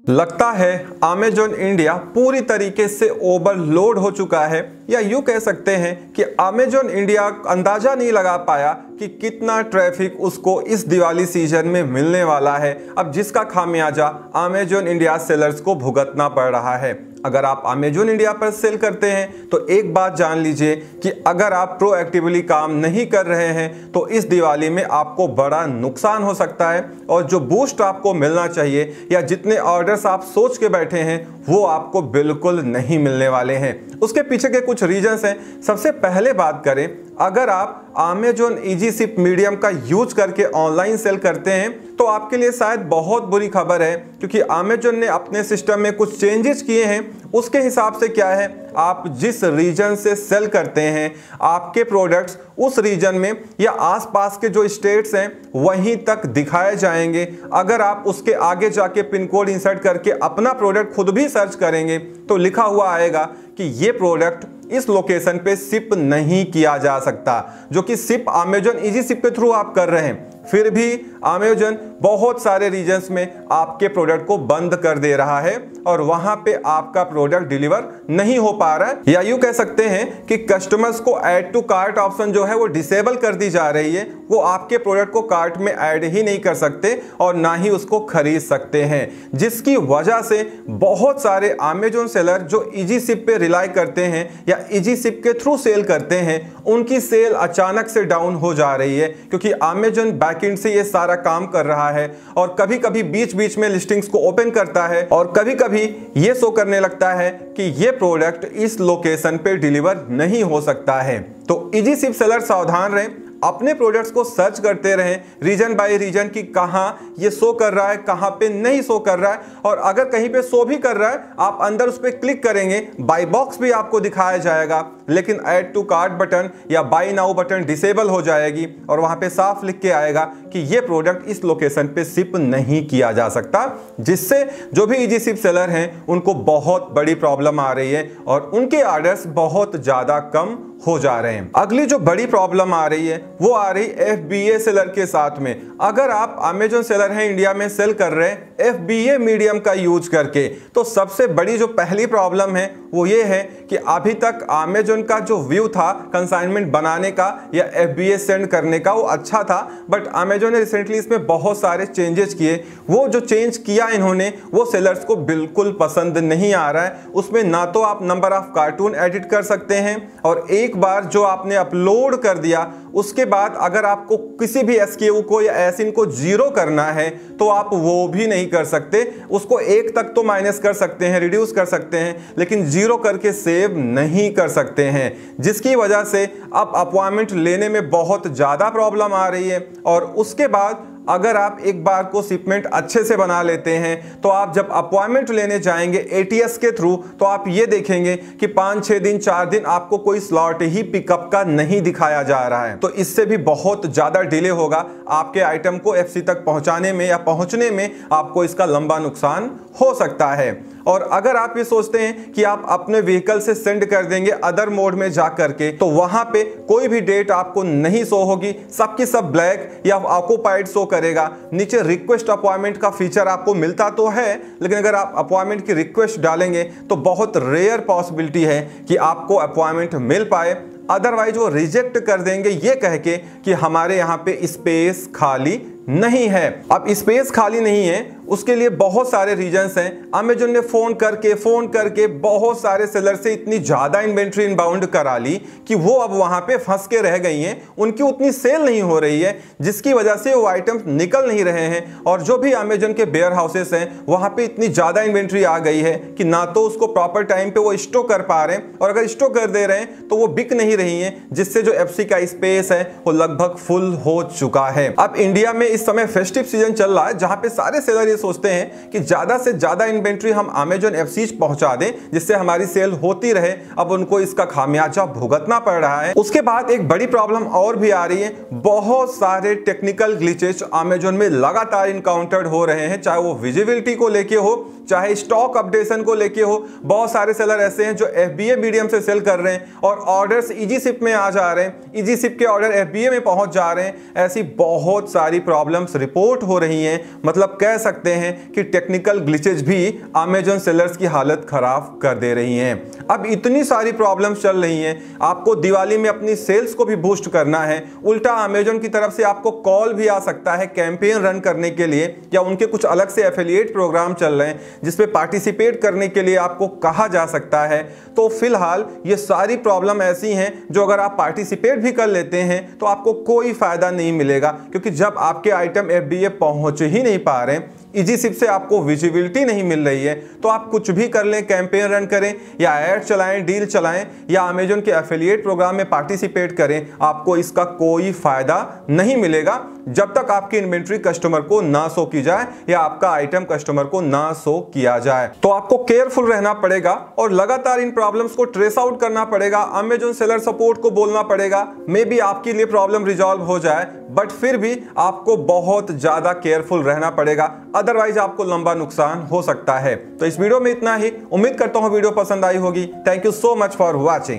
लगता है Amazon India पूरी तरीके से ओवरलोड हो चुका है, या यूँ कह सकते हैं कि अमेज़न इंडिया अंदाज़ा नहीं लगा पाया कि कितना ट्रैफिक उसको इस दिवाली सीजन में मिलने वाला है। अब जिसका खामियाजा अमेज़न इंडिया सेलर्स को भुगतना पड़ रहा है। अगर आप अमेज़न इंडिया पर सेल करते हैं तो एक बात जान लीजिए कि अगर आप प्रोएक्टिवली काम नहीं कर रहे हैं तो इस दिवाली में आपको बड़ा नुकसान हो सकता है, और जो बूस्ट आपको मिलना चाहिए या जितने ऑर्डर्स आप सोच के बैठे हैं वो आपको बिल्कुल नहीं मिलने वाले हैं। उसके पीछे के कुछ रीजंस हैं। सबसे पहले बात करें, अगर आप अमेज़न इजी शिप मीडियम का यूज करके ऑनलाइन सेल करते हैं तो आपके लिए शायद बहुत बुरी खबर है, क्योंकि अमेज़न ने अपने सिस्टम में कुछ चेंजेस किए हैं। उसके हिसाब से क्या है, आप जिस रीजन से सेल करते हैं आपके प्रोडक्ट्स उस रीजन में या आसपास के जो स्टेट्स हैं वहीं तक दिखाए जाएंगे। अगर आप उसके आगे जाके पिन कोड इंसर्ट करके अपना प्रोडक्ट खुद भी सर्च करेंगे तो लिखा हुआ आएगा कि ये प्रोडक्ट इस लोकेशन पे शिप नहीं किया जा सकता, जो कि शिप अमेज़न इजी शिप के थ्रू आप कर रहे हैं। फिर भी अमेज़न बहुत सारे रीजन्स में आपके प्रोडक्ट को बंद कर दे रहा है और वहां पे आपका प्रोडक्ट डिलीवर नहीं हो पा रहा है, या यूं कह सकते हैं कि कस्टमर्स को ऐड टू कार्ट ऑप्शन जो है वो डिसेबल कर दी जा रही है। वो आपके प्रोडक्ट को कार्ट में ऐड ही नहीं कर सकते और ना ही उसको खरीद सकते हैं, जिसकी वजह से बहुत सारे अमेज़न सेलर जो इजी शिप पे रिलाई करते हैं या इजी शिप के थ्रू सेल करते हैं उनकी सेल अचानक से डाउन हो जा रही है, क्योंकि अमेज़न बैकएंड से ये सारा काम कर रहा है और कभी कभी बीच बीच में लिस्टिंग्स को ओपन करता है और कभी कभी ये शो करने लगता है कि ये प्रोडक्ट इस लोकेशन पे डिलीवर नहीं हो सकता है। तो इजी शिप सेलर सावधान रहें, अपने प्रोडक्ट्स को सर्च करते रहें रीजन बाय रीजन की कहाँ ये शो कर रहा है, कहाँ पे नहीं शो कर रहा है, और अगर कहीं पे शो भी कर रहा है आप अंदर उस पर क्लिक करेंगे बाय बॉक्स भी आपको दिखाया जाएगा, लेकिन ऐड टू कार्ट बटन या बाय नाउ बटन डिसेबल हो जाएगी और वहां पे साफ लिख के आएगा कि ये प्रोडक्ट इस लोकेशन पे शिप नहीं किया जा सकता, जिससे जो भी इजी शिप सेलर हैं उनको बहुत बड़ी प्रॉब्लम आ रही है और उनके ऑर्डर्स बहुत ज्यादा कम हो जा रहे हैं। अगली जो बड़ी प्रॉब्लम आ रही है वो आ रही FBA सेलर के साथ में। अगर आप अमेज़न सेलर हैं इंडिया में सेल कर रहे हैं FBA मीडियम का यूज करके, तो सबसे बड़ी जो पहली प्रॉब्लम है वो ये है कि अभी तक अमेज़न का जो व्यू था कंसाइनमेंट बनाने का या FBA सेंड करने का वो अच्छा था, बट अमेज़न ने रिसेंटली इसमें बहुत सारे चेंजेस किए। वो जो चेंज किया इन्होंने वो सेलर्स को बिल्कुल पसंद नहीं आ रहा है। उसमें ना तो आप नंबर ऑफ कार्टून एडिट कर सकते हैं, और एक बार जो आपने अपलोड कर दिया उसके बाद अगर आपको किसी भी SKU को या एसिन को 0 करना है तो आप वो भी नहीं कर सकते। उसको 1 तक तो माइनस कर सकते हैं, रिड्यूस कर सकते हैं, लेकिन 0 करके सेव नहीं कर सकते हैं, जिसकी वजह से अब अपॉइंटमेंट लेने में बहुत ज़्यादा प्रॉब्लम आ रही है। और उसके बाद अगर आप एक बार को शिपमेंट अच्छे से बना लेते हैं तो आप जब अपॉइंटमेंट लेने जाएंगे ATS के थ्रू तो आप ये देखेंगे कि 5-6 दिन 4 दिन आपको कोई स्लॉट ही पिकअप का नहीं दिखाया जा रहा है। तो इससे भी बहुत ज़्यादा डिले होगा आपके आइटम को FC तक पहुंचाने में या पहुंचने में, आपको इसका लंबा नुकसान हो सकता है। और अगर आप ये सोचते हैं कि आप अपने व्हीकल से सेंड कर देंगे अदर मोड में जा करके, तो वहां पे कोई भी डेट आपको नहीं शो होगी, सबकी सब ब्लैक या ऑक्युपाइड शो करेगा। नीचे रिक्वेस्ट अपॉइंटमेंट का फीचर आपको मिलता तो है, लेकिन अगर आप अपॉइंटमेंट की रिक्वेस्ट डालेंगे तो बहुत रेयर पॉसिबिलिटी है कि आपको अपॉइंटमेंट मिल पाए, अदरवाइज वो रिजेक्ट कर देंगे ये कह के कि हमारे यहाँ पे स्पेस खाली नहीं है। अब स्पेस खाली नहीं है उसके लिए बहुत सारे रीजंस हैं। अमेज़न ने फोन करके बहुत सारे सेलर से इतनी ज़्यादा इन्वेंट्री इनबाउंड करा ली कि वो अब वहाँ पे फंस के रह गई हैं, उनकी उतनी सेल नहीं हो रही है, जिसकी वजह से वो आइटम्स निकल नहीं रहे हैं। और जो भी अमेज़न के वेयर हाउसेस हैं वहाँ पे इतनी ज़्यादा इन्वेंट्री आ गई है कि ना तो उसको प्रॉपर टाइम पे वो स्टॉक कर पा रहे हैं, और अगर स्टॉक कर दे रहे हैं तो वो बिक नहीं रही हैं, जिससे जो FC का स्पेस है वो लगभग फुल हो चुका है। अब इंडिया में इस समय फेस्टिव सीजन चल रहा है, जहां पे सारे सेलर ये सोचते हैं कि ज्यादा से ज्यादा इन्वेंट्री हम अमेज़न FC पहुंचा दें जिससे हमारी सेल होती रहे। अब उनको इसका खामियाजा भुगतना पड़ रहा है। उसके बाद एक बड़ी प्रॉब्लम और भी आ रही है, बहुत सारे टेक्निकल ग्लिचेस अमेज़न में लगातार इनकाउंटर्ड हो रहे हैं, चाहे वो विजिबिलिटी को लेके हो, चाहे स्टॉक अपडेशन को लेके हो। बहुत सारे सेलर ऐसे हैं जो FBA मीडियम से सेल कर रहे हैं और ऑर्डर्स इजी शिप में आ जा रहे हैं, इजी शिप के ऑर्डर FBA में पहुंच जा रहे हैं। ऐसी बहुत सारी प्रॉब्लम्स रिपोर्ट हो रही हैं। मतलब कह सकते सकते हैं कि टेक्निकल ग्लिचेज भी अमेजॉन सेलर्स की हालत खराब कर दे रही हैं। अब इतनी सारी प्रॉब्लम्स चल रही हैं, आपको दिवाली में अपनी सेल्स को भी बूस्ट करना है, उल्टा अमेजॉन की तरफ से आपको कॉल भी आ सकता है कैंपेन रन करने के लिए, या उनके कुछ अलग से एफिलिएट प्रोग्राम चल रहे हैं जिसमें पार्टिसिपेट करने के लिए आपको कहा जा सकता है। तो फिलहाल ये सारी प्रॉब्लम ऐसी हैं जो अगर आप पार्टिसिपेट भी कर लेते हैं तो आपको कोई फायदा नहीं मिलेगा, क्योंकि जब आपके आइटम एफबीए पहुंच ही नहीं पा रहे हैं, इजीसिप से आपको विजिबिलिटी नहीं मिल रही है, तो आप कुछ भी कर लें, कैंपेन रन करें या ऐड चलाएं, डील चलाएं या अमेजॉन के एफिलिएट प्रोग्राम में पार्टिसिपेट करें, आपको इसका कोई फायदा नहीं मिलेगा जब तक आपकी इन्वेंट्री कस्टमर को ना शो की जाए या आपका आइटम कस्टमर को ना शो किया जाए। तो आपको केयरफुल रहना पड़ेगा और लगातार इन प्रॉब्लम्स को ट्रेस आउट करना पड़ेगा, अमेजॉन सेलर सपोर्ट को बोलना पड़ेगा। मे बी आपके लिए प्रॉब्लम रिजॉल्व हो जाए, बट फिर भी आपको बहुत ज्यादा केयरफुल रहना पड़ेगा, अदरवाइज आपको लंबा नुकसान हो सकता है। तो इस वीडियो में इतना ही, उम्मीद करता हूं वीडियो पसंद आई होगी। Thank you so much for watching.